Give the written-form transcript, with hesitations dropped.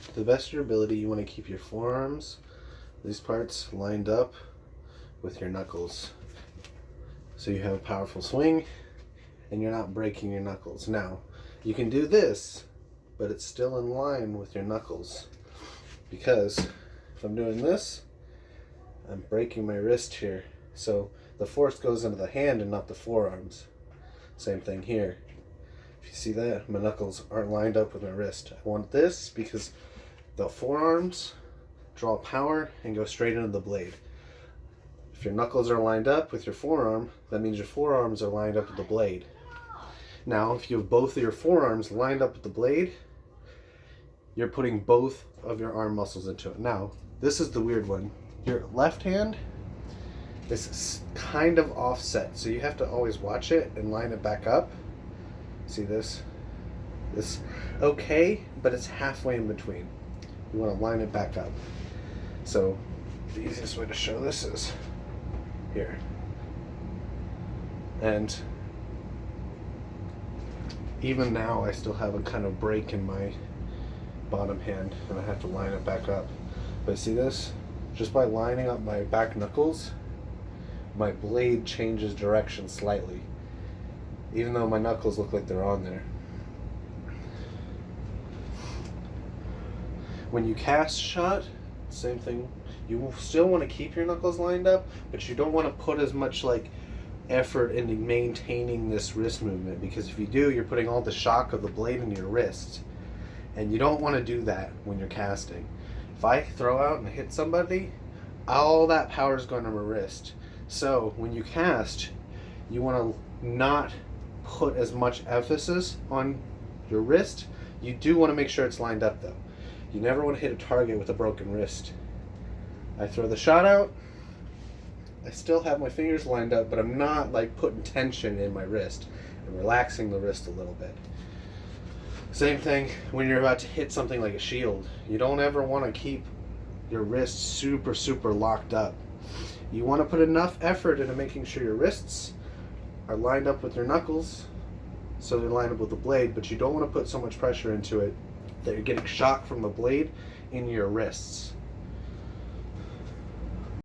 To the best of your ability, you want to keep your forearms, these parts, lined up with your knuckles. So you have a powerful swing and you're not breaking your knuckles. Now, you can do this, but it's still in line with your knuckles. Because if I'm doing this, I'm breaking my wrist here. So the force goes into the hand and not the forearms. Same thing here. If you see that, my knuckles aren't lined up with my wrist. I want this because the forearms draw power and go straight into the blade. If your knuckles are lined up with your forearm, that means your forearms are lined up with the blade. Now, if you have both of your forearms lined up with the blade, you're putting both of your arm muscles into it. Now, this is the weird one. Your left hand is kind of offset, so you have to always watch it and line it back up. See this? This, okay, but it's halfway in between. You want to line it back up. So the easiest way to show this is here. And even now I still have a kind of break in my bottom hand and I have to line it back up. But see this? Just by lining up my back knuckles, my blade changes direction slightly, even though my knuckles look like they're on there. When you cast shot, same thing. You will still want to keep your knuckles lined up, but you don't want to put as much like effort into maintaining this wrist movement, because if you do, you're putting all the shock of the blade in your wrist, and you don't want to do that when you're casting. If I throw out and hit somebody, all that power is going to my wrist. So when you cast, you want to not put as much emphasis on your wrist. You do want to make sure it's lined up though. You never want to hit a target with a broken wrist. I throw the shot out, I still have my fingers lined up, but I'm not like putting tension in my wrist. I'm relaxing the wrist a little bit. Same thing when you're about to hit something like a shield. You don't ever want to keep your wrist super locked up. You want to put enough effort into making sure your wrists are lined up with your knuckles so they're lined up with the blade, but you don't want to put so much pressure into it that you're getting shock from the blade in your wrists.